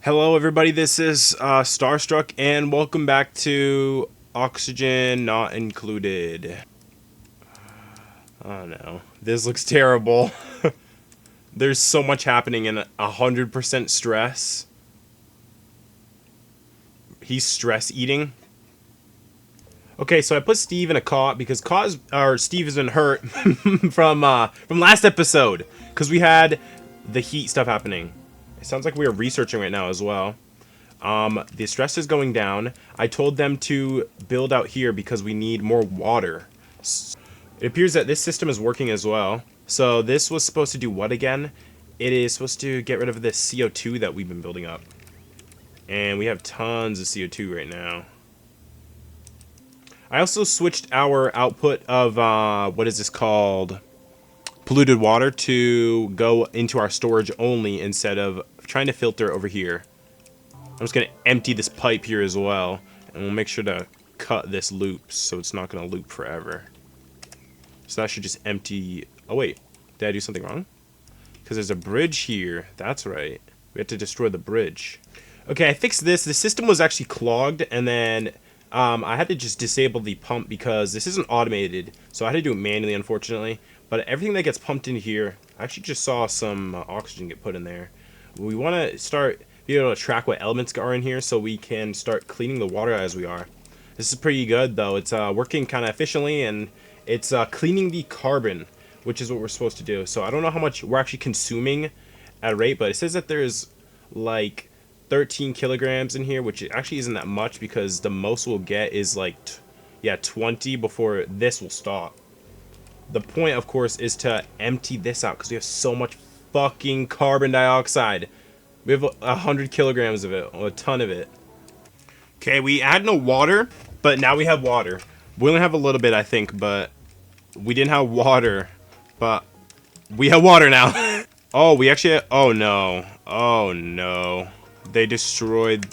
Hello, everybody. This is Starstruck, and welcome back to Oxygen Not Included. Oh no, this looks terrible. There's so much happening and 100% stress. He's stress eating. Okay, so I put Steve in a cot because Steve has been hurt from last episode because we had the heat stuff happening. It sounds like we are researching right now as well. The stress is going down. I told them to build out here because we need more water. It appears that this system is working as well. So this was supposed to do what again? It is supposed to get rid of this CO2 that we've been building up. And we have tons of CO2 right now. I also switched our output of, what is this called? Polluted water to go into our storage only instead of trying to filter over here. I'm just going to empty this pipe here as well. And we'll make sure to cut this loop so it's not going to loop forever. So that should just empty... Oh, wait. Did I do something wrong? Because there's a bridge here. That's right. We have to destroy the bridge. Okay, I fixed this. The system was actually clogged, and then... I had to just disable the pump because this isn't automated, so I had to do it manually, unfortunately. But everything that gets pumped in here, I actually just saw some oxygen get put in there. We want to start being able to track what elements are in here so we can start cleaning the water as we are. This is pretty good, though. It's working kind of efficiently, and it's cleaning the carbon, which is what we're supposed to do. So I don't know how much we're actually consuming at a rate, but it says that there's, like... 13 kilograms in here, which actually isn't that much because the most we'll get is like 20 before this will stop. The point, of course, is to empty this out because we have so much fucking carbon dioxide. We have 100 kilograms of it, a ton of it. Okay, we had no water, but now we have water. We only have a little bit, I think, but we didn't have water, but we have water now. Oh, we actually, oh no, oh no. They destroyed...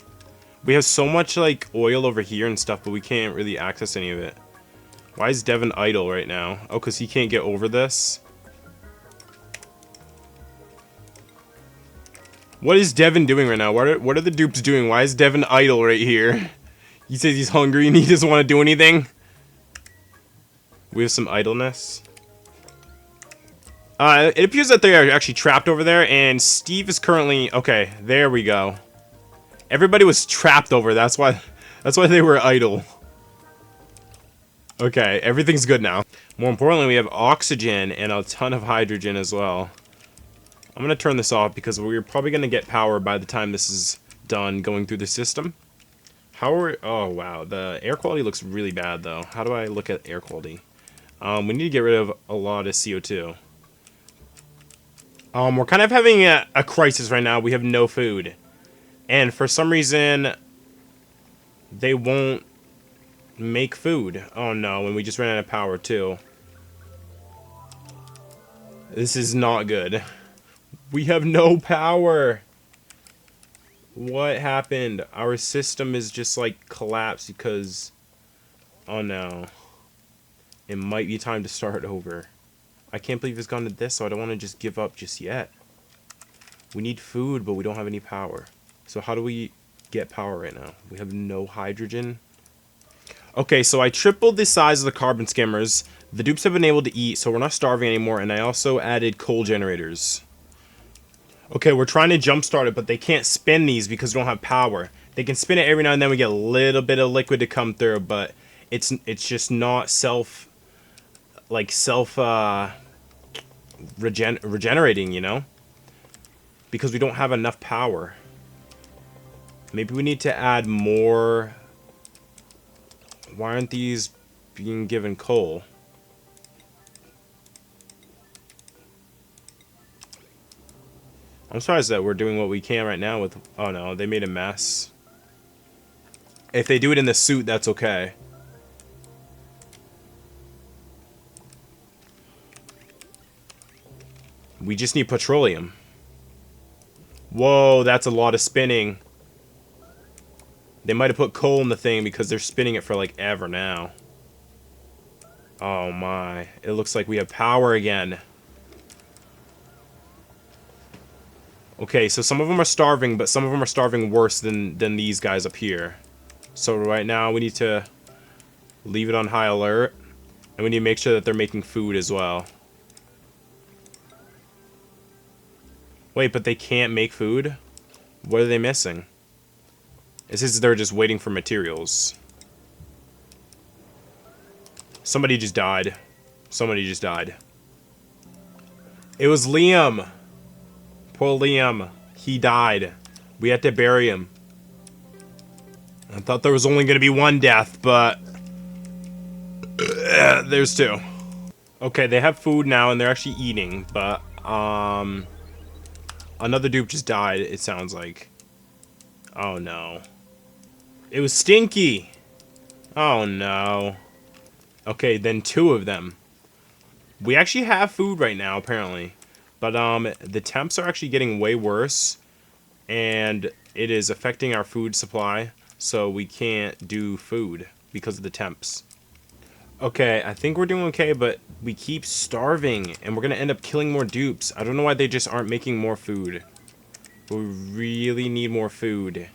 We have so much, like, oil over here and stuff, but we can't really access any of it. Why is Devin idle right now? Oh, because he can't get over this? What is Devin doing right now? What are the dupes doing? Why is Devin idle right here? He says he's hungry and he doesn't want to do anything. We have some idleness. It appears that they are actually trapped over there, and Steve is currently... Okay, there we go. Everybody was trapped over. That's why they were idle. Okay, everything's good now. More importantly, we have oxygen and a ton of hydrogen as well. I'm going to turn this off because we're probably going to get power by the time this is done going through the system. How are we... Oh, wow. The air quality looks really bad, though. How do I look at air quality? We need to get rid of a lot of CO2. We're kind of having a crisis right now. We have no food. And for some reason, they won't make food. Oh no, and we just ran out of power too. This is not good. We have no power. What happened? Our system is just like collapsed because... Oh no. It might be time to start over. I can't believe it's gone to this, so I don't want to just give up just yet. We need food, but we don't have any power. So how do we get power right now? We have no hydrogen. Okay, so I tripled the size of the carbon skimmers. The dupes have been able to eat, so we're not starving anymore. And I also added coal generators. Okay, we're trying to jumpstart it, but they can't spin these because we don't have power. They can spin it every now and then. We get a little bit of liquid to come through, but it's just not regenerating, you know? Because we don't have enough power. Maybe we need to add more. Why aren't these being given coal? I'm surprised that we're doing what we can right now with... Oh no, they made a mess. If they do it in the suit, that's okay. We just need petroleum. Whoa, that's a lot of spinning. They might have put coal in the thing because they're spinning it for like ever now. Oh my. It looks like we have power again. Okay, so some of them are starving, but some of them are starving worse than these guys up here. So right now we need to leave it on high alert, and we need to make sure that they're making food as well. Wait, but they can't make food? What are they missing? It says they're just waiting for materials. Somebody just died. Somebody just died. It was Liam. Poor Liam. He died. We had to bury him. I thought there was only going to be one death, but there's two. Okay, they have food now and they're actually eating, but another dude just died, it sounds like. Oh no. It was Stinky. Oh no. Okay, then two of them. We actually have food right now, apparently. But the temps are actually getting way worse, and it is affecting our food supply, so we can't do food because of the temps. Okay, I think we're doing okay, but we keep starving, and we're gonna end up killing more dupes. I don't know why they just aren't making more food. We really need more food.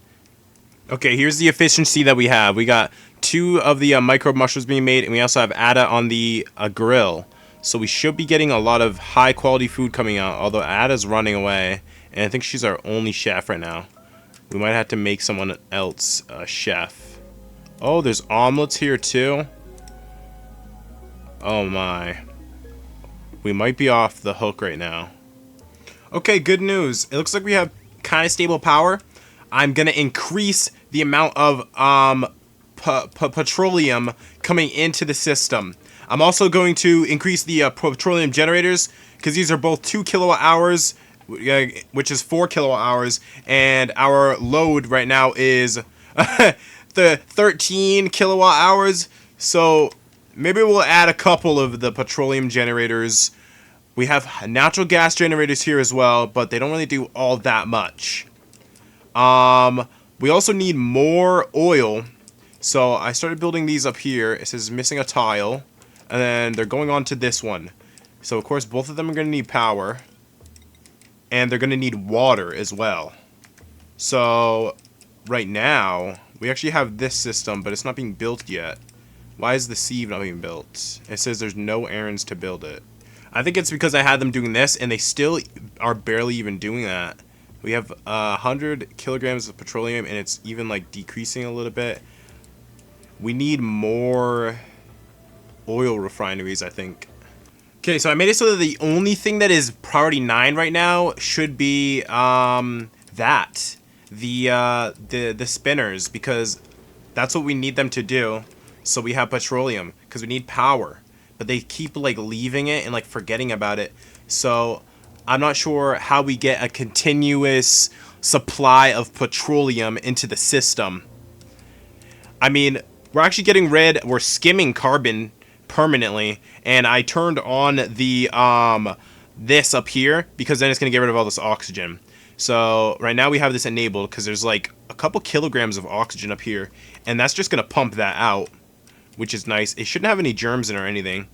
Okay, here's the efficiency that we have. We got 2 of the micro mushrooms being made, and we also have Ada on the grill. So we should be getting a lot of high quality food coming out, although Ada's running away, and I think she's our only chef right now. We might have to make someone else a chef. Oh, there's omelets here too. Oh my. We might be off the hook right now. Okay, good news. It looks like we have kind of stable power. I'm gonna increase the amount of petroleum coming into the system. I'm also going to increase the petroleum generators, because these are both 2 kilowatt hours, which is 4 kilowatt hours, and our load right now is the 13 kilowatt hours. So maybe we'll add a couple of the petroleum generators. We have natural gas generators here as well, but they don't really do all that much. We also need more oil. So I started building these up here. It says missing a tile. And then they're going on to this one. So of course both of them are going to need power. And they're going to need water as well. So right now we actually have this system, but it's not being built yet. Why is the sieve not being built? It says there's no errands to build it. I think it's because I had them doing this and they still are barely even doing that. We have 100 kilograms of petroleum and it's even like decreasing a little bit. We need more oil refineries, I think. Okay, so I made it so that the only thing that is priority 9 right now should be the spinners, because that's what we need them to do. So we have petroleum because we need power, but they keep like leaving it and like forgetting about it. So I'm not sure how we get a continuous supply of petroleum into the system. I mean, we're skimming carbon permanently, and I turned on the this up here because then it's gonna get rid of all this oxygen. So right now we have this enabled because there's like a couple kilograms of oxygen up here, and that's just gonna pump that out, which is nice. It shouldn't have any germs in it or anything.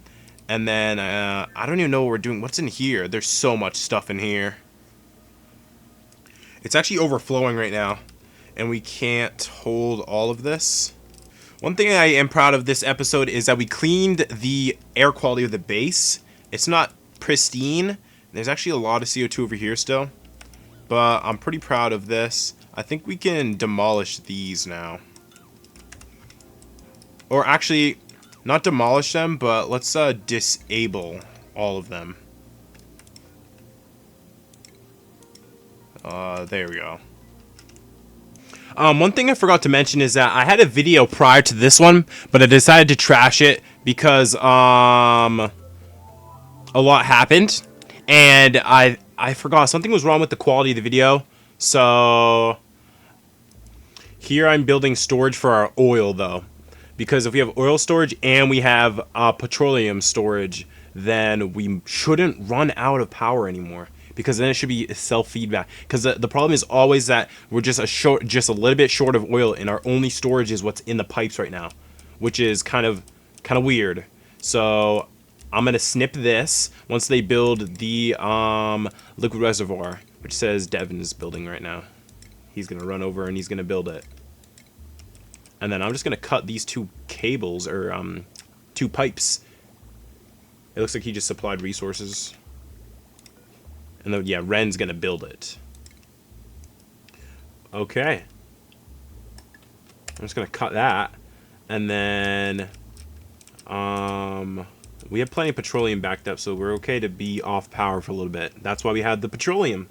And then I don't even know what we're doing. What's in here? There's so much stuff in here. It's actually overflowing right now, and we can't hold all of this. One thing I am proud of this episode is that we cleaned the air quality of the base. It's not pristine. There's actually a lot of CO2 over here still. But I'm pretty proud of this. I think we can demolish these now. Or actually, not demolish them, but let's disable all of them. There we go. One thing I forgot to mention is that I had a video prior to this one, but I decided to trash it because a lot happened, and I forgot something was wrong with the quality of the video. So here I'm building storage for our oil though, because if we have oil storage and we have petroleum storage, then we shouldn't run out of power anymore. Because then it should be self-feedback. Because the problem is always that we're just a little bit short of oil, and our only storage is what's in the pipes right now, which is kind of weird. So I'm gonna snip this once they build the liquid reservoir. which says Devin is building right now. He's going to run over and he's going to build it. And then I'm just going to cut these 2 cables, or 2 pipes. It looks like he just supplied resources. And then, yeah, Ren's going to build it. Okay. I'm just going to cut that. And then, we have plenty of petroleum backed up, so we're okay to be off power for a little bit. That's why we had the petroleum.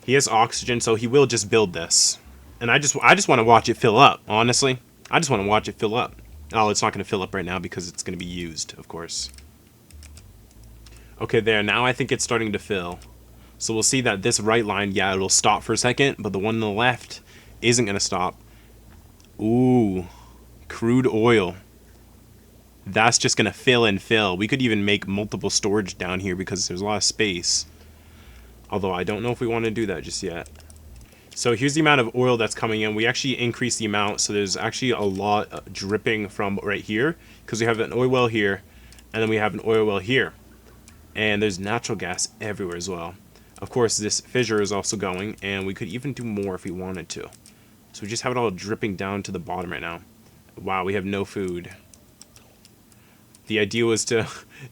He has oxygen, so he will just build this. And I just want to watch it fill up, honestly. I just want to watch it fill up. Oh, it's not going to fill up right now because it's going to be used, of course. Okay, there. Now I think it's starting to fill. So we'll see that this right line, yeah, it'll stop for a second, but the one on the left isn't going to stop. Ooh, crude oil. That's just going to fill and fill. We could even make multiple storage down here because there's a lot of space. Although I don't know if we want to do that just yet. So here's the amount of oil that's coming in. We actually increased the amount, so there's actually a lot dripping from right here, because we have an oil well here, and then we have an oil well here. And there's natural gas everywhere as well. Of course, this fissure is also going, and we could even do more if we wanted to. So we just have it all dripping down to the bottom right now. Wow, we have no food. The idea was to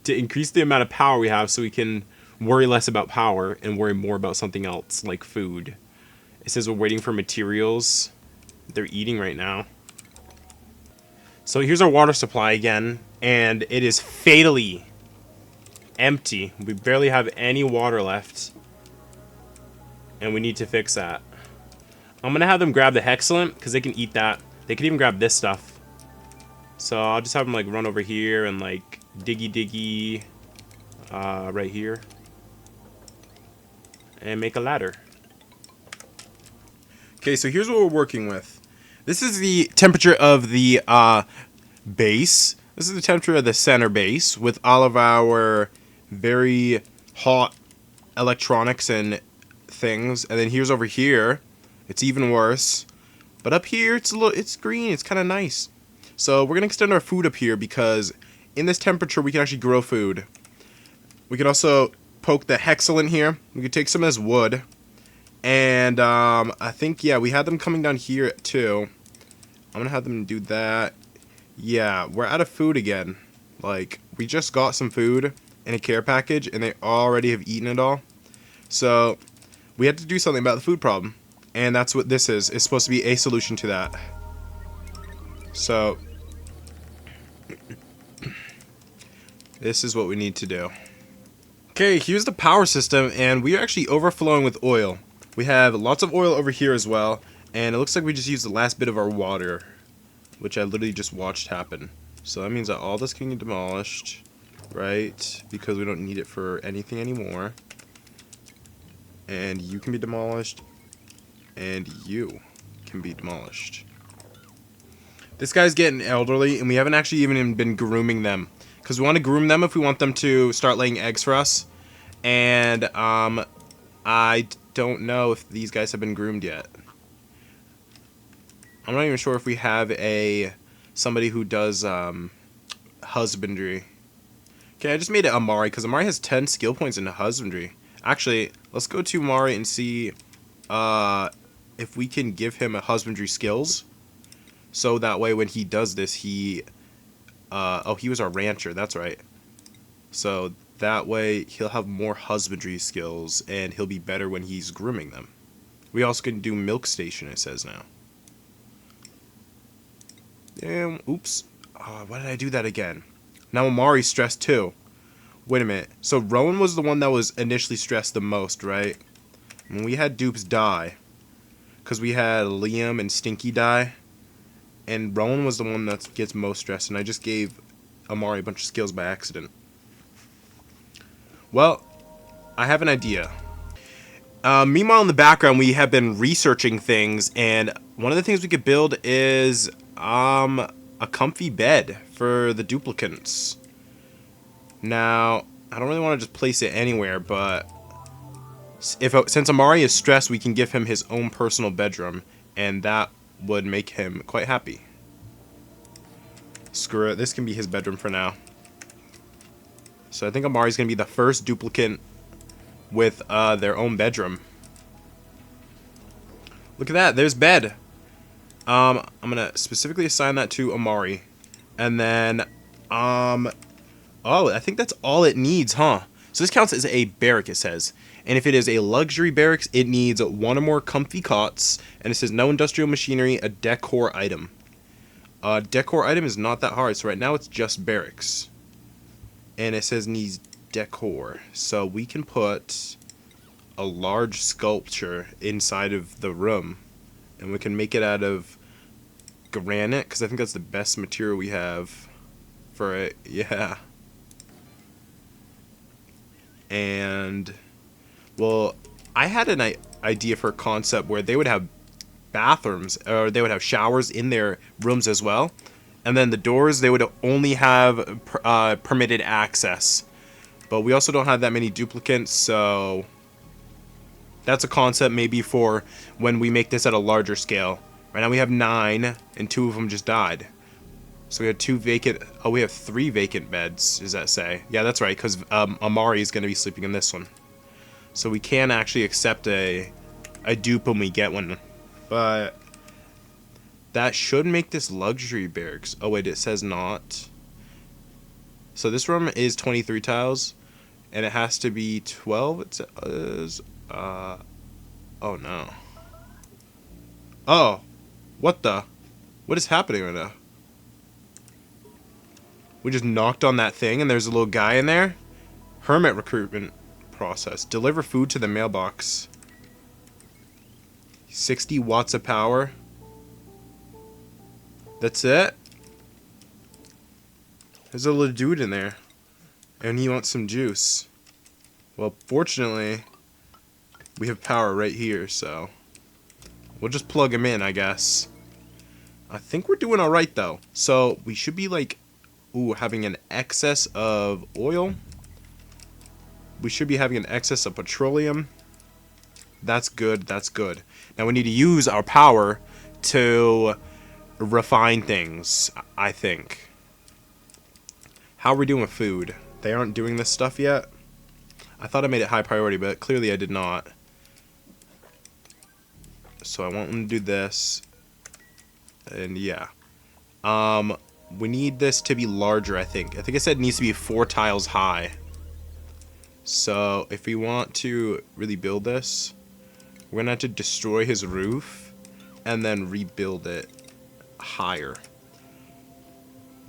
increase the amount of power we have so we can worry less about power and worry more about something else, like food. It says we're waiting for materials. They're eating right now. So here's our water supply again, and it is fatally empty. We barely have any water left, and we need to fix that. I'm gonna have them grab the Hexalant because they can eat that. They can even grab this stuff. So I'll just have them like run over here and like diggy right here and make a ladder. Okay, so here's what we're working with. This is the temperature of the base. This is the temperature of the center base with all of our very hot electronics and things. And then here's over here. It's even worse. But up here, it's green. It's kind of nice. So we're going to extend our food up here because in this temperature, we can actually grow food. We can also poke the Hexalant here. We can take some of this wood. And I think, yeah, we had them coming down here too. I'm going to have them do that. Yeah, we're out of food again. Like, we just got some food in a care package, and they already have eaten it all. So, we had to do something about the food problem. And that's what this is. It's supposed to be a solution to that. So, this is what we need to do. Okay, here's the power system, and we are actually overflowing with oil. We have lots of oil over here as well, and it looks like we just used the last bit of our water, which I literally just watched happen. So that means that all this can get demolished, right? Because we don't need it for anything anymore. And you can be demolished, and you can be demolished. This guy's getting elderly, and we haven't actually even been grooming them. Because we want to groom them if we want them to start laying eggs for us. And I don't know if these guys have been groomed yet. I'm not even sure if we have somebody who does husbandry. Okay, I just made it Amari because Amari has 10 skill points in husbandry. Actually, let's go to Amari and see if we can give him a husbandry skills. So that way when he does this, he was our rancher, that's right. So that way he'll have more husbandry skills and he'll be better when he's grooming them. We also can do milk station, it says now. Damn, oops. Why did I do that again? Now Amari's stressed too. Wait a minute. So Rowan was the one that was initially stressed the most, right? When we had Dupes die, because we had Liam and Stinky die, and Rowan was the one that gets most stressed, and I just gave Amari a bunch of skills by accident. Well, I have an idea. Meanwhile, in the background, we have been researching things, and one of the things we could build is a comfy bed for the duplicants. Now, I don't really want to just place it anywhere, but since Amari is stressed, we can give him his own personal bedroom, and that would make him quite happy. Screw it, this can be his bedroom for now. So I think Amari's going to be the first duplicant with their own bedroom. Look at that. There's bed. I'm gonna specifically assign that to Amari, and then oh, I think that's all it needs, huh? So this counts as a barrack, it says. And if it is a luxury barracks, it needs one or more comfy cots. And it says no industrial machinery, a decor item. Decor item is not that hard. So right now it's just barracks. And it says needs decor. So we can put a large sculpture inside of the room. And we can make it out of granite, because I think that's the best material we have for it. Yeah. And, well, I had an idea for a concept where they would have bathrooms, or they would have showers in their rooms as well. And then the doors, they would only have permitted access. But we also don't have that many duplicates, so that's a concept maybe for when we make this at a larger scale. Right now we have 9, and 2 of them just died. So we have 2 vacant. Oh, we have 3 vacant beds. Does that say? Yeah, that's right. Because Amari is going to be sleeping in this one. So we can actually accept a dupe when we get one. But that should make this luxury barracks. Oh wait, it says not. So this room is 23 tiles, and it has to be 12. It says. Oh no. Oh, what the? What is happening right now? We just knocked on that thing and there's a little guy in there. Hermit recruitment process. Deliver food to the mailbox. 60 watts of power. That's it? There's a little dude in there. And he wants some juice. Well, fortunately, we have power right here, so we'll just plug him in, I guess. I think we're doing alright, though. So we should be like... Ooh, having an excess of oil. We should be having an excess of petroleum. That's good, that's good. Now we need to use our power to refine things, I think. How are we doing with food? They aren't doing this stuff yet? I thought I made it high priority, but clearly I did not. So I want them to do this. And yeah. We need this to be larger, I think. I think I said it needs to be 4 tiles high. So if we want to really build this, we're going to have to destroy his roof and then rebuild it higher.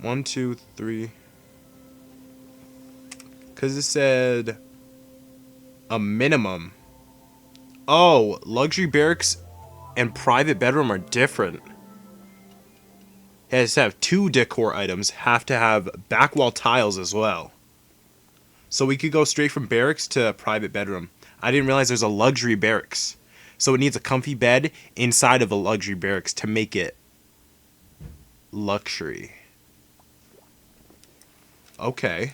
1, 2, 3. Because it said a minimum. Oh, luxury barracks and private bedroom are different. It has to have 2 decor items, have to have back wall tiles as well. So we could go straight from barracks to private bedroom. I didn't realize there's a luxury barracks. So it needs a comfy bed inside of a luxury barracks to make it luxury. Okay.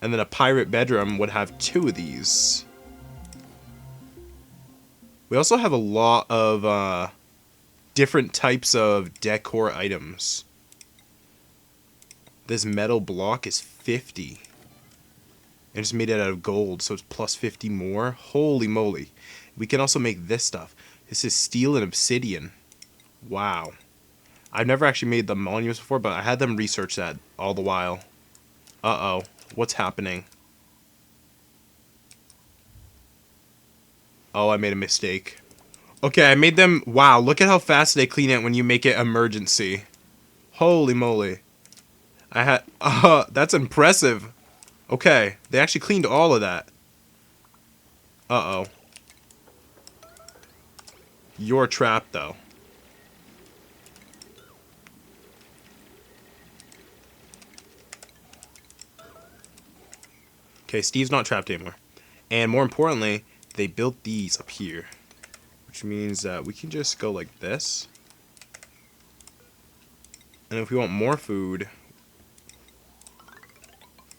And then a pirate bedroom would have 2 of these. We also have a lot of different types of decor items. This metal block is 50. And it's made out of gold, so it's plus 50 more. Holy moly. We can also make this stuff. This is steel and obsidian. Wow. I've never actually made the monuments before, but I had them research that all the while. Uh-oh. What's happening? Oh, I made a mistake. Okay, I made them... Wow, look at how fast they clean it when you make it emergency. Holy moly. I had... that's impressive. Okay, they actually cleaned all of that. Uh-oh. You're trapped, though. Okay, Steve's not trapped anymore. And more importantly, they built these up here. Which means that we can just go like this. And if we want more food,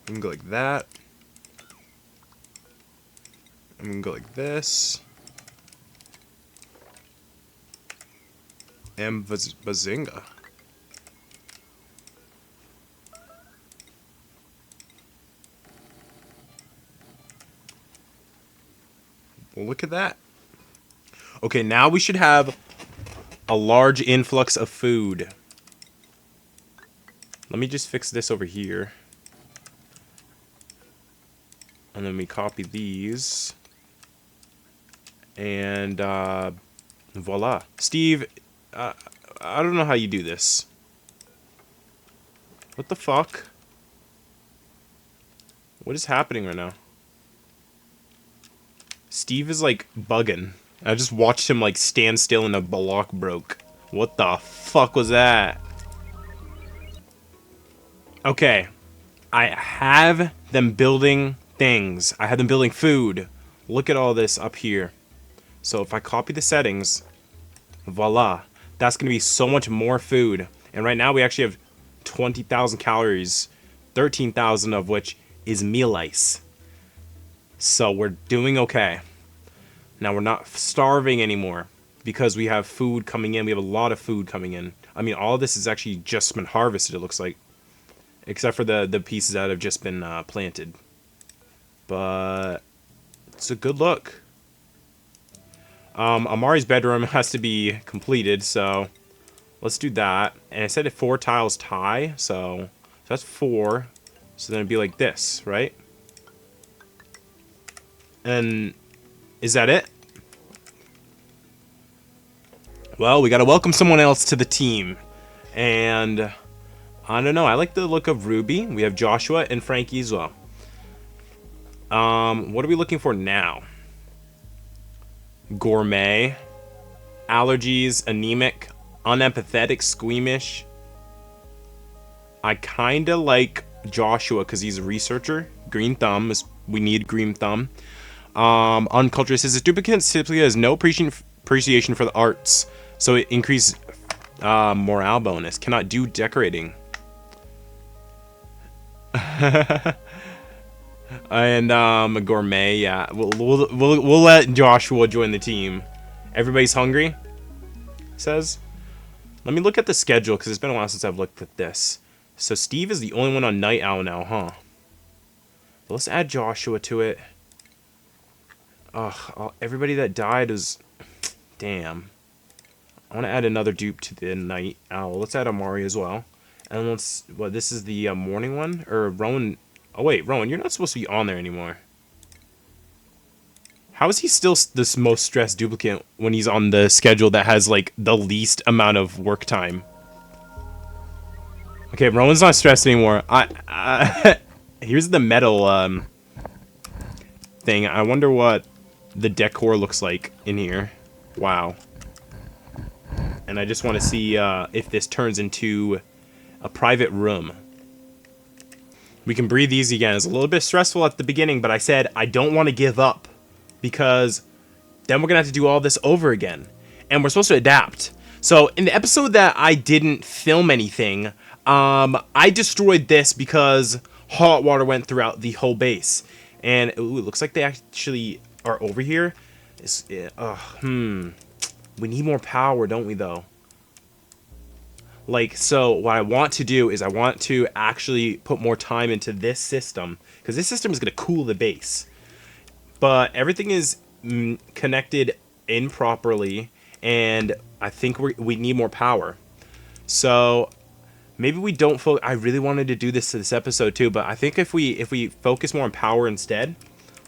we can go like that. And we can go like this. And bazinga. Look at that. Okay, now we should have a large influx of food. Let me just fix this over here. And then we copy these. And voila. Steve, I don't know how you do this. What the fuck? What is happening right now? Steve is like bugging. I just watched him like stand still and a block broke. What the fuck was that? Okay. I have them building things. I have them building food. Look at all this up here. So if I copy the settings, voila. That's going to be so much more food. And right now we actually have 20,000 calories. 13,000 of which is meal ice. So we're doing okay. Now we're not starving anymore because we have food coming in. We have a lot of food coming in. I mean, all of this has actually just been harvested, it looks like. Except for the pieces that have just been planted. But it's a good look. Amari's bedroom has to be completed, so let's do that. And I said 4 tiles tie, so that's 4. So then it'd be like this, right? And is that it? Well, we gotta welcome someone else to the team. And I don't know, I like the look of Ruby. We have Joshua and Frankie as well. What are we looking for now? Gourmet, allergies, anemic, unempathetic, squeamish. I kinda like Joshua because he's a researcher. Green thumb, we need green thumb. Uncultured says duplicate simply has no appreciation for the arts, so it increases morale bonus. Cannot do decorating. And gourmet, yeah. We'll let Joshua join the team. Everybody's hungry, says. Let me look at the schedule because it's been a while since I've looked at this. So Steve is the only one on Night Owl now, huh? But let's add Joshua to it. Ugh, everybody that died is... Damn. I want to add another dupe to the Night Owl. Let's add Amari as well. And let's... What, this is the morning one? Or Rowan... Oh, wait, Rowan, you're not supposed to be on there anymore. How is he still this most stressed duplicate when he's on the schedule that has, like, the least amount of work time? Okay, Rowan's not stressed anymore. Here's the metal thing. I wonder what the decor looks like in here. Wow. And I just want to see if this turns into a private room. We can breathe easy again. It's a little bit stressful at the beginning, but I said I don't want to give up because then we're going to have to do all this over again. And we're supposed to adapt. So in the episode that I didn't film anything, I destroyed this because hot water went throughout the whole base. And ooh, it looks like they actually are over here. We need more power, don't we, though? Like, so what I want to do is I want to actually put more time into this system. Because this system is going to cool the base. But everything is connected improperly. And I think we need more power. So maybe we don't focus. I really wanted to do this to this episode too. But I think if we focus more on power instead.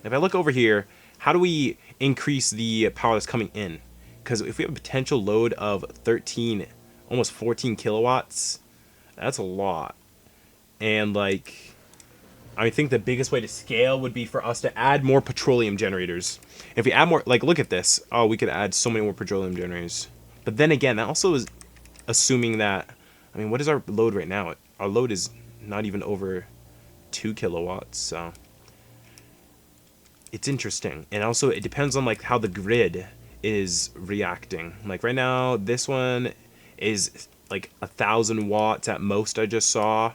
If I look over here, how do we increase the power that's coming in? Because if we have a potential load of 13... almost 14 kilowatts. That's a lot. And like, I think the biggest way to scale would be for us to add more petroleum generators. If we add more, like, look at this. Oh, we could add so many more petroleum generators. But then again, that also is assuming that, I mean, what is our load right now? Our load is not even over 2 kilowatts. So it's interesting. And also it depends on like how the grid is reacting. Like right now, this one is like 1,000 watts at most. I just saw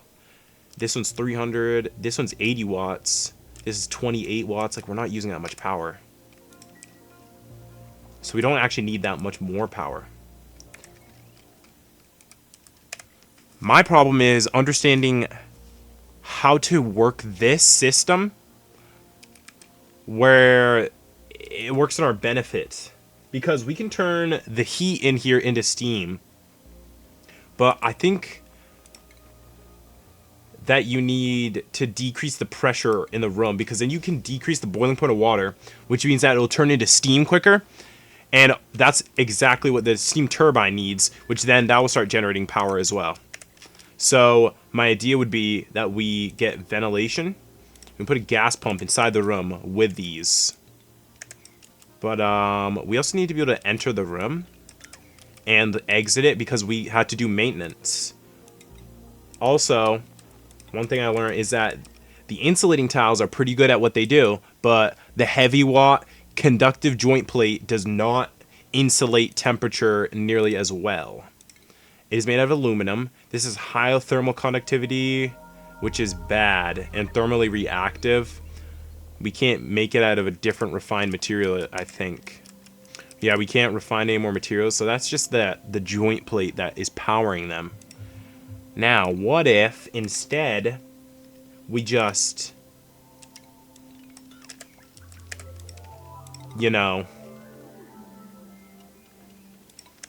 this one's 300. This one's 80 watts. This is 28 watts. Like, we're not using that much power, so we don't actually need that much more power. My problem is understanding how to work this system where it works in our benefit because we can turn the heat in here into steam. But I think that you need to decrease the pressure in the room, because then you can decrease the boiling point of water, which means that it'll turn into steam quicker. And that's exactly what the steam turbine needs, which then that will start generating power as well. So my idea would be that we get ventilation. We put a gas pump inside the room with these. But we also need to be able to enter the room and exit it because we had to do maintenance. Also, one thing I learned is that the insulating tiles are pretty good at what they do, but the heavy watt conductive joint plate does not insulate temperature nearly as well. It is made out of aluminum. This is high thermal conductivity, which is bad, and thermally reactive. We can't make it out of a different refined material, I think. Yeah, we can't refine any more materials, so that's just the joint plate that is powering them. Now, what if instead we just, you know,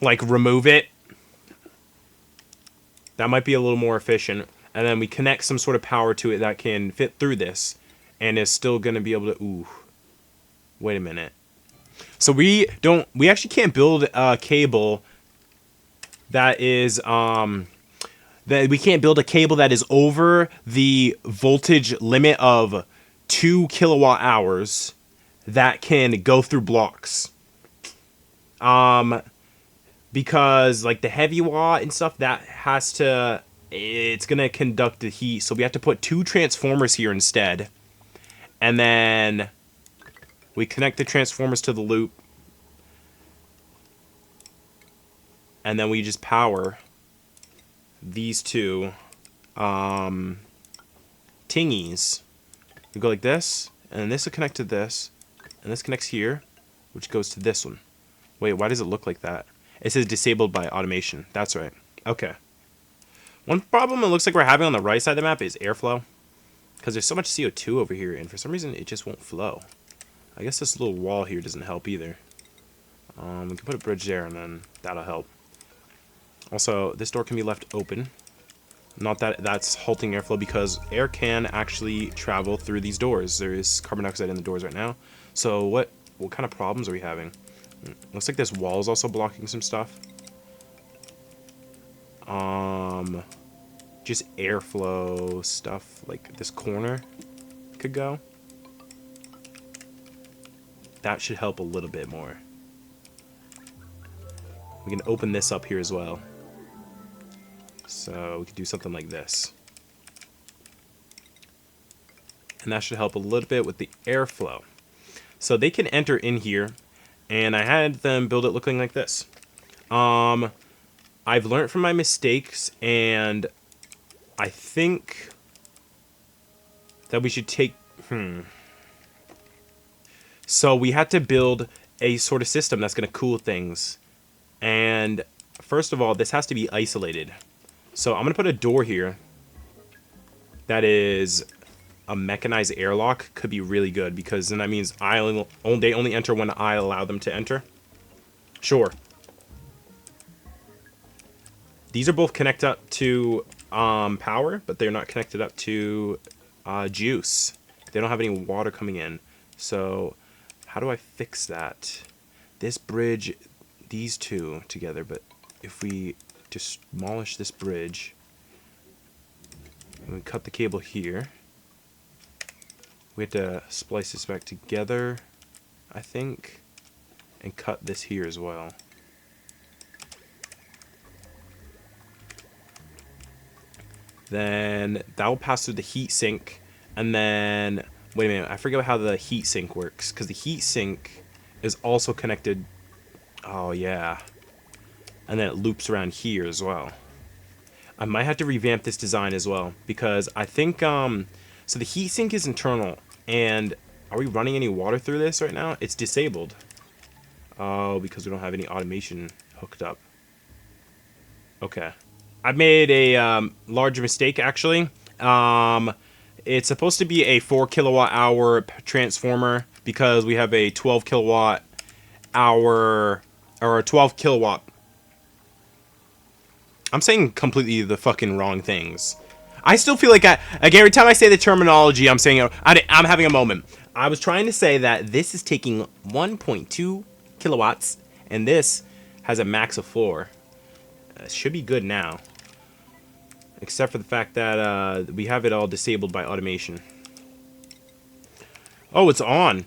like remove it? That might be a little more efficient. And then we connect some sort of power to it that can fit through this and is still going to be able to, ooh, wait a minute. So we actually can't build a cable that is, that we can't build a cable that is over the voltage limit of 2 kilowatt hours that can go through blocks. Because like the heavy watt and stuff, that has to, it's gonna conduct the heat, so we have to put 2 transformers here instead, and then we connect the transformers to the loop, and then we just power these 2 tingies. We go like this, and this will connect to this, and this connects here, which goes to this one. Wait, why does it look like that? It says disabled by automation. That's right. Okay. One problem it looks like we're having on the right side of the map is airflow, because there's so much CO2 over here, and for some reason it just won't flow. I guess this little wall here doesn't help either. We can put a bridge there, and then that'll help. Also, this door can be left open. Not that that's halting airflow, because air can actually travel through these doors. There is carbon dioxide in the doors right now. So what kind of problems are we having? Looks like this wall is also blocking some stuff. Just airflow stuff, like this corner could go. That should help a little bit more. We can open this up here as well. So we could do something like this. And that should help a little bit with the airflow. So they can enter in here, and I had them build it looking like this. I've learned from my mistakes, and I think that we should take... So we had to build a sort of system that's going to cool things. And first of all, this has to be isolated. So I'm going to put a door here that is a mechanized airlock. Could be really good, because then that means they only enter when I allow them to enter. Sure. These are both connected up to power, but they're not connected up to juice. They don't have any water coming in. So how do I fix that? This bridge, these 2 together, but if we just demolish this bridge, and we cut the cable here, we have to splice this back together, I think, and cut this here as well. Then that will pass through the heat sink, and then wait a minute, I forget how the heat sink works, because the heat sink is also connected. Oh yeah, and then it loops around here as well. I might have to revamp this design as well, because I think so the heat sink is internal, and are we running any water through this right now? It's disabled. Oh, because we don't have any automation hooked up. Okay. I've made a large mistake, actually. It's supposed to be a 4 kilowatt hour transformer because we have a 12 kilowatt hour, or a 12 kilowatt. I'm saying completely the fucking wrong things. I still feel like like every time I say the terminology, I'm saying I'm having a moment. I was trying to say that this is taking 1.2 kilowatts, and this has a max of 4. Should be good now, except for the fact that we have it all disabled by automation. Oh, it's on,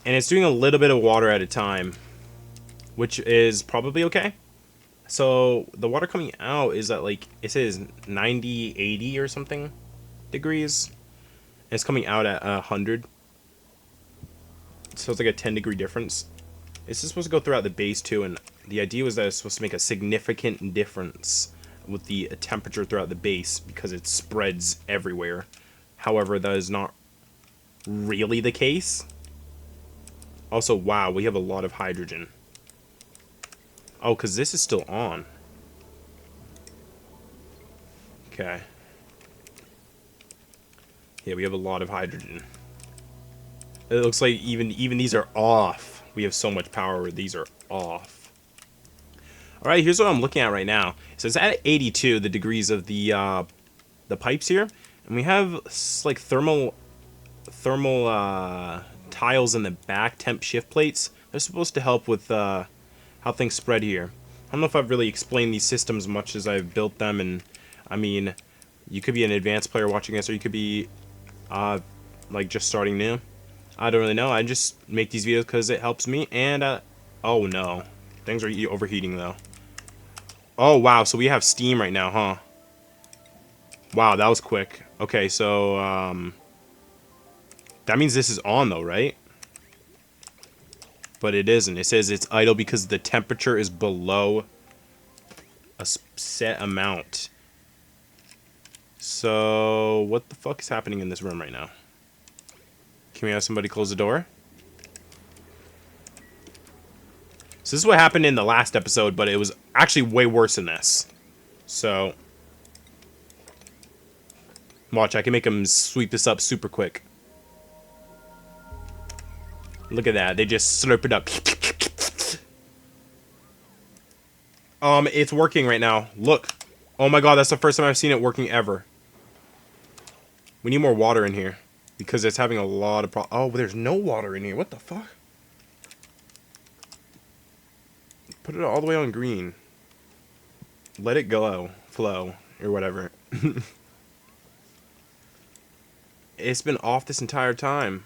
and it's doing a little bit of water at a time, which is probably okay. So the water coming out is at, like, it says 90, 80 or something degrees. And it's coming out at 100. So it's like a 10-degree difference. It's supposed to go throughout the base too, and the idea was that it's supposed to make a significant difference with the temperature throughout the base because it spreads everywhere. However, that is not really the case. Also, wow, we have a lot of hydrogen. Oh, because this is still on. Okay. Yeah, we have a lot of hydrogen. It looks like even these are off. We have so much power where these are off. Alright, here's what I'm looking at right now. So it's at 82, the degrees of the pipes here. And we have like thermal tiles in the back, temp shift plates. They're supposed to help with how things spread here. I don't know if I've really explained these systems much as I've built them, and I mean, you could be an advanced player watching this, or you could be like just starting new. I don't really know. I just make these videos because it helps me, and oh no, things are overheating though. Oh wow, so we have steam right now, huh? Wow, that was quick. Okay, so that means this is on though, right? But it isn't. It says it's idle because the temperature is below a set amount. So, what the fuck is happening in this room right now? Can we have somebody close the door? So this is what happened in the last episode, but it was actually way worse than this. So, watch, I can make them sweep this up super quick. Look at that. They just slurp it up. It's working right now. Look. Oh my god, that's the first time I've seen it working ever. We need more water in here. Because it's having a lot of problems. Oh, there's no water in here. What the fuck? Put it all the way on green. Let it go. Flow. Or whatever. It's been off this entire time.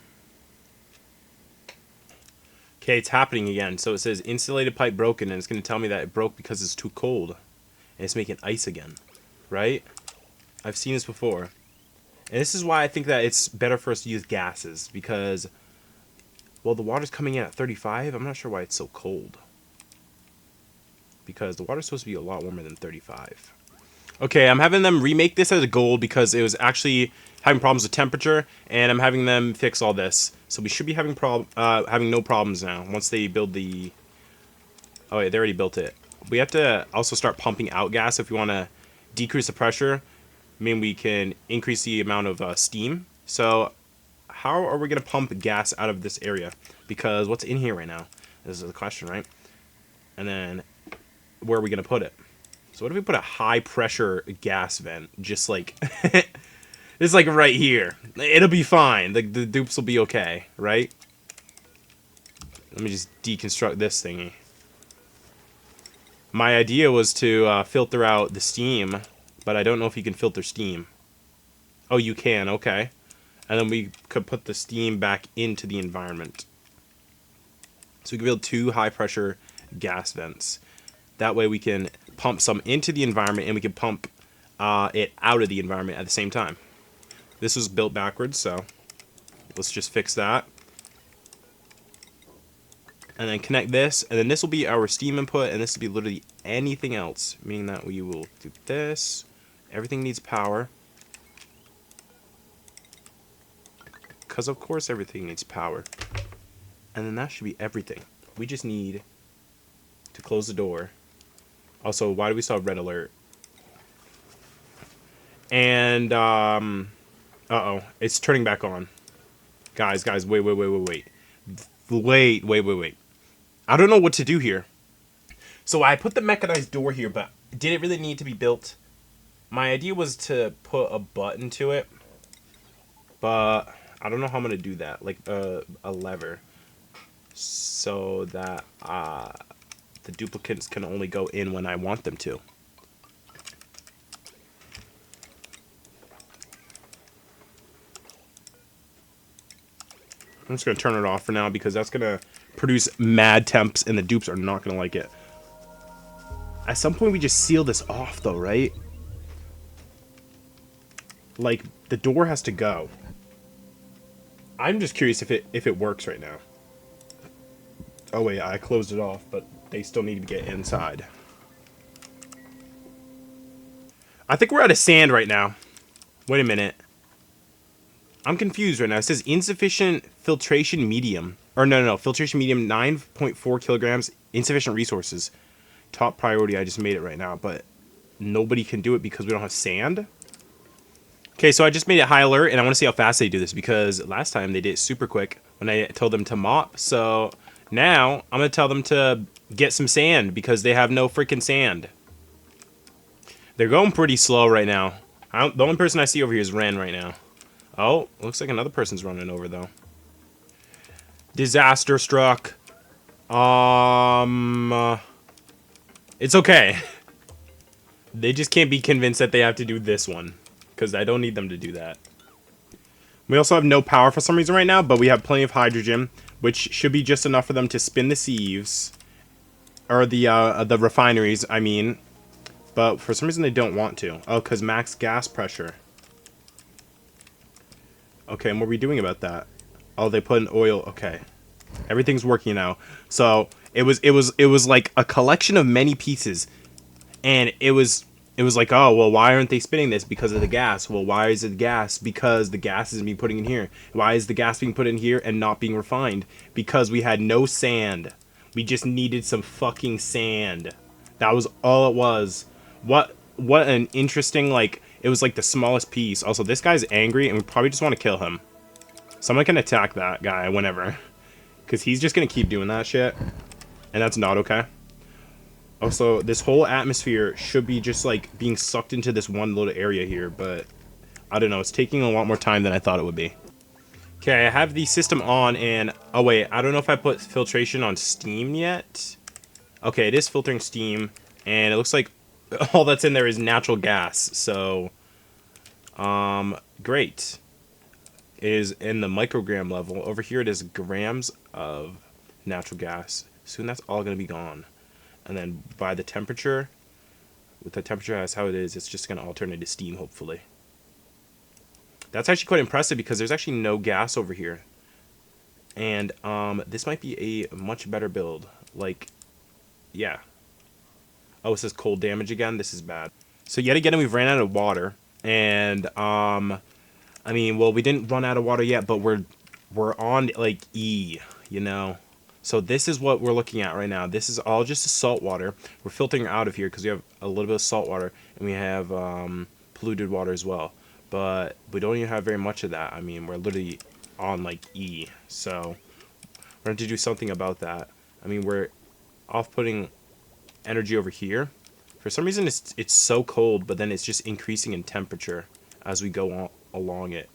Okay, it's happening again. So it says insulated pipe broken, and it's going to tell me that it broke because it's too cold. And it's making ice again. Right? I've seen this before. And this is why I think that it's better for us to use gases. Because, well, the water's coming in at 35. I'm not sure why it's so cold. Because the water's supposed to be a lot warmer than 35. Okay, I'm having them remake this as a gold because it was actually having problems with temperature, and I'm having them fix all this. So we should be having no problems now once they build the... Oh wait, they already built it. We have to also start pumping out gas if we want to decrease the pressure. I mean, we can increase the amount of steam. So how are we going to pump gas out of this area? Because what's in here right now? This is the question, right? And then where are we going to put it? So what if we put a high pressure gas vent, just like, it's like right here. It'll be fine. The dupes will be okay, right? Let me just deconstruct this thingy. My idea was to filter out the steam, but I don't know if you can filter steam. Oh, you can, okay. And then we could put the steam back into the environment. So we can build 2 high pressure gas vents. That way we can pump some into the environment, and we can pump it out of the environment at the same time. This was built backwards, so let's just fix that. And then connect this, and then this will be our steam input, and this will be literally anything else, meaning that we will do this. Everything needs power. Because of course everything needs power. And then that should be everything. We just need to close the door. Also, why do we still have red alert? And, uh-oh. It's turning back on. Guys, wait. Wait. I don't know what to do here. So I put the mechanized door here, but did it really need to be built? My idea was to put a button to it, but I don't know how I'm gonna do that. Like a lever, so that the duplicates can only go in when I want them to. I'm just gonna turn it off for now because that's gonna produce mad temps and the dupes are not gonna like it. At some point we just seal this off though, right? Like the door has to go. I'm just curious if it works right now. Oh wait, I closed it off, but they still need to get inside. I think we're out of sand right now. Wait a minute. I'm confused right now. It says insufficient filtration medium. Or no. Filtration medium 9.4 kilograms. Insufficient resources. Top priority. I just made it right now, but nobody can do it because we don't have sand. Okay, so I just made it high alert, and I want to see how fast they do this because last time they did it super quick when I told them to mop. So now I'm going to tell them to get some sand because they have no freaking sand. They're going pretty slow right now. The only person I see over here is Ren right now. Oh, looks like another person's running over, though. Disaster struck. It's okay. They just can't be convinced that they have to do this one. Because I don't need them to do that. We also have no power for some reason right now, but we have plenty of hydrogen, which should be just enough for them to spin the sieves. Or the refineries, I mean. But for some reason they don't want to. Oh, because max gas pressure. Okay, and what are we doing about that? Oh, they put in oil. Okay, everything's working now. So it was like a collection of many pieces, and it was like, oh well, why aren't they spinning this? Because of the gas. Well, why is it gas? Because the gas isn't being put in here. Why is the gas being put in here and not being refined? Because we had no sand. We just needed some fucking sand. That was all it was. What an interesting, like. It was like the smallest piece. Also, this guy's angry, and we probably just want to kill him. Someone can attack that guy whenever. Because he's just going to keep doing that shit. And that's not okay. Also, this whole atmosphere should be just, like, being sucked into this one little area here. But, I don't know. It's taking a lot more time than I thought it would be. Okay, I have the system on, and... Oh, wait. I don't know if I put filtration on steam yet. Okay, it is filtering steam. And it looks like all that's in there is natural gas, so great. It is in the microgram level. Over here it is grams of natural gas. Soon that's all going to be gone. And then by the temperature, with the temperature as how it is, it's just going to alternate to steam, hopefully. That's actually quite impressive because there's actually no gas over here. And this might be a much better build. Like, yeah. Oh, it says cold damage again. This is bad. So yet again, we've ran out of water, and I mean, well, we didn't run out of water yet, but we're on like E, you know. So this is what we're looking at right now. This is all just salt water. We're filtering out of here because we have a little bit of salt water, and we have polluted water as well. But we don't even have very much of that. I mean, we're literally on like E. So we're going to do something about that. I mean, we're off-putting energy over here. For some reason it's so cold, but then it's just increasing in temperature as we go along it.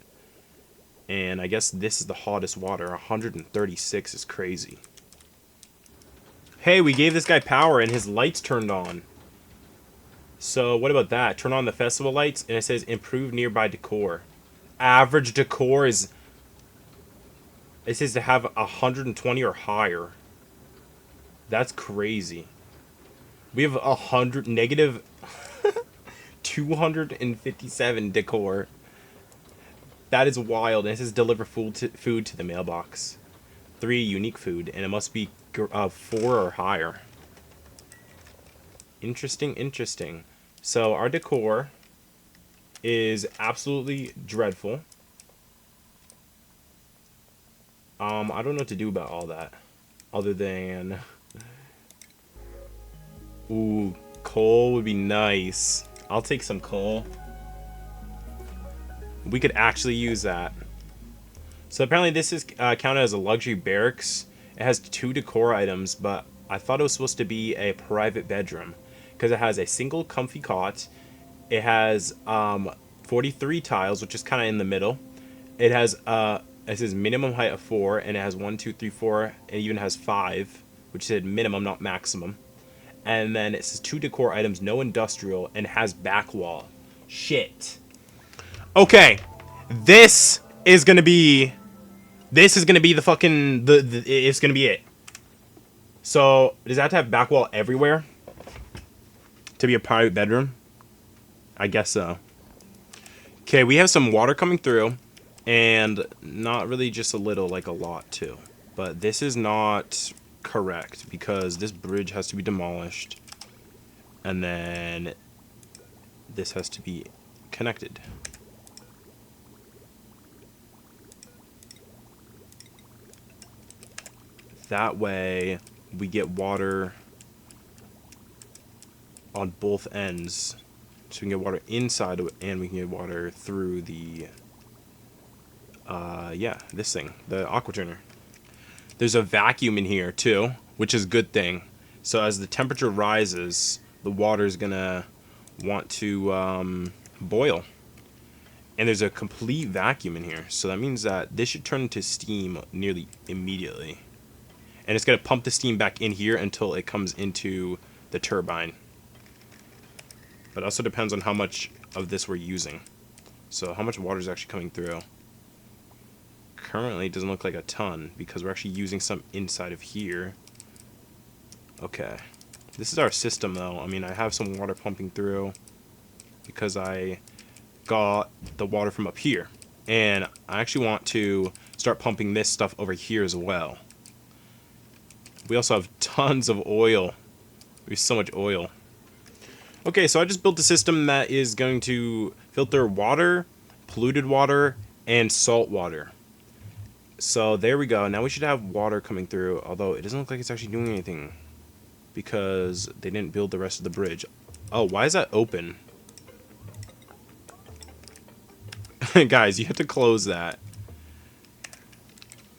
And I guess this is the hottest water. 136 is crazy. Hey, we gave this guy power and his lights turned on. So what about that? Turn on the festival lights and it says improve nearby decor. Average decor is, it says to have 120 or higher. That's crazy. We have negative 257 decor. That is wild. And it says deliver food to the mailbox. 3 unique food, and it must be 4 or higher. Interesting. So our decor is absolutely dreadful. I don't know what to do about all that, other than. Ooh, coal would be nice. I'll take some coal. We could actually use that. So apparently this is counted as a luxury barracks It has 2 decor items, but I thought it was supposed to be a private bedroom because it has a single comfy cot. It has 43 tiles, which is kind of in the middle. It has it says minimum height of 4, and it has 1, 2, 3, 4. It even has 5, which said minimum, not maximum. And then it says 2 decor items, no industrial, and has back wall. Shit. Okay, this is gonna be the fucking it's gonna be it. So does that have to have back wall everywhere to be a private bedroom? I guess so. Okay, we have some water coming through, and not really just a little, like a lot too. But this is not correct because this bridge has to be demolished, and then this has to be connected. That way we get water on both ends. So we can get water inside of it, and we can get water through the, yeah, this thing, the aqua turner. There's a vacuum in here too, which is a good thing. So as the temperature rises, the water is gonna want to boil. And there's a complete vacuum in here. So that means that this should turn into steam nearly immediately. And it's gonna pump the steam back in here until it comes into the turbine. But it also depends on how much of this we're using. So how much water is actually coming through. Currently it doesn't look like a ton because we're actually using some inside of here. Okay. This is our system though. I mean, I have some water pumping through because I got the water from up here. And I actually want to start pumping this stuff over here as well. We also have tons of oil. We have so much oil. Okay, so I just built a system that is going to filter water, polluted water, and salt water. So there we go. Now we should have water coming through, although it doesn't look like it's actually doing anything because they didn't build the rest of the bridge. Oh, why is that open? Guys, you have to close that.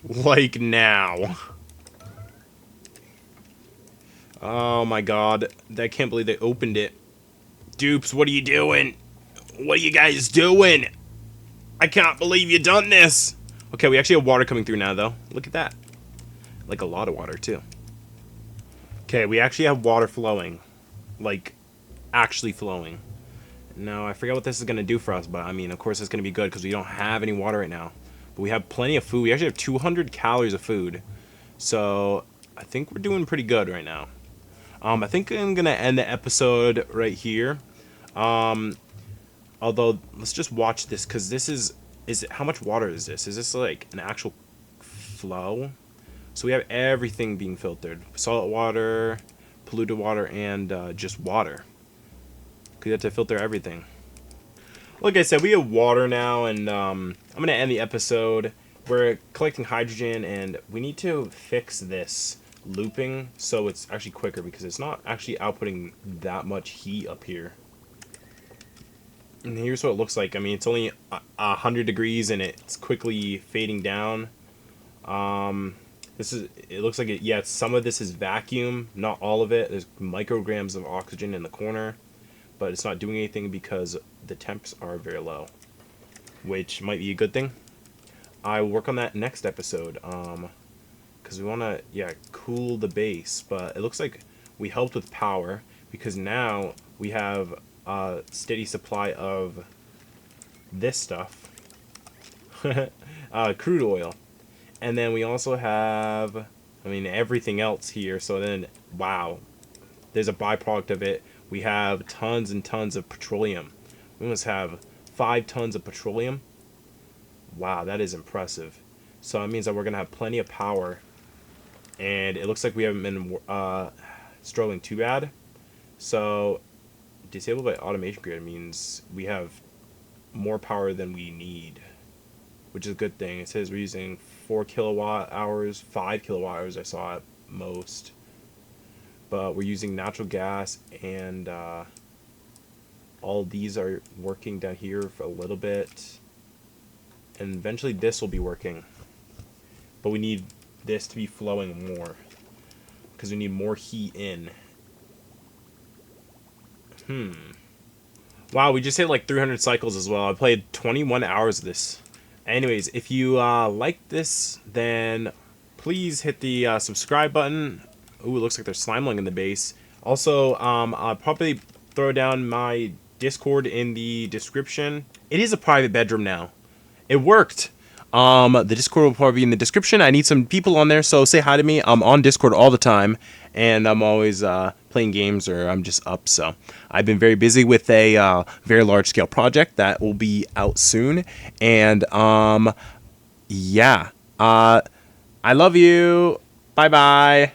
Like now. Oh my god. I can't believe they opened it. Dupes, what are you doing? What are you guys doing? I can't believe you done this. Okay, we actually have water coming through now, though. Look at that. Like a lot of water, too. Okay, we actually have water flowing. Like, actually flowing. Now, I forget what this is going to do for us, but I mean, of course it's going to be good because we don't have any water right now. But we have plenty of food. We actually have 200 calories of food. So, I think we're doing pretty good right now. I think I'm going to end the episode right here. Although, let's just watch this because this is how much water is this? Is this like an actual flow? So we have everything being filtered. Salt water, polluted water, and just water. Because you have to filter everything. Like I said, we have water now, and I'm going to end the episode. We're collecting hydrogen, and we need to fix this looping so it's actually quicker because it's not actually outputting that much heat up here. And here's what it looks like. I mean, it's only 100 degrees and it's quickly fading down. It looks like yeah, some of this is vacuum, not all of it. There's micrograms of oxygen in the corner, but it's not doing anything because the temps are very low, which might be a good thing. I will work on that next episode, because we want to, yeah, cool the base, but it looks like we helped with power because now we have a steady supply of this stuff, crude oil, and then we also have, I mean, everything else here. So then, wow, there's a byproduct of it. We have tons and tons of petroleum. We must have 5 tons of petroleum. Wow, that is impressive. So that means that we're gonna have plenty of power, and it looks like we haven't been struggling too bad. So disabled by automation grid means we have more power than we need, which is a good thing. It says we're using 4 kilowatt hours, 5 kilowatt hours I saw at most, but we're using natural gas, and all these are working down here for a little bit, and eventually this will be working, but we need this to be flowing more, because we need more heat in. Wow, we just hit like 300 cycles as well. I played 21 hours of this. Anyways, if you like this, then please hit the subscribe button. Ooh, it looks like there's Slimeling in the base. Also, I'll probably throw down my Discord in the description. It is a private bedroom now. It worked. The Discord will probably be in the description. I need some people on there, so say hi to me. I'm on Discord all the time, and I'm always playing games, or I'm just up. So I've been very busy with a very large-scale project that will be out soon, and yeah. I love you. Bye bye.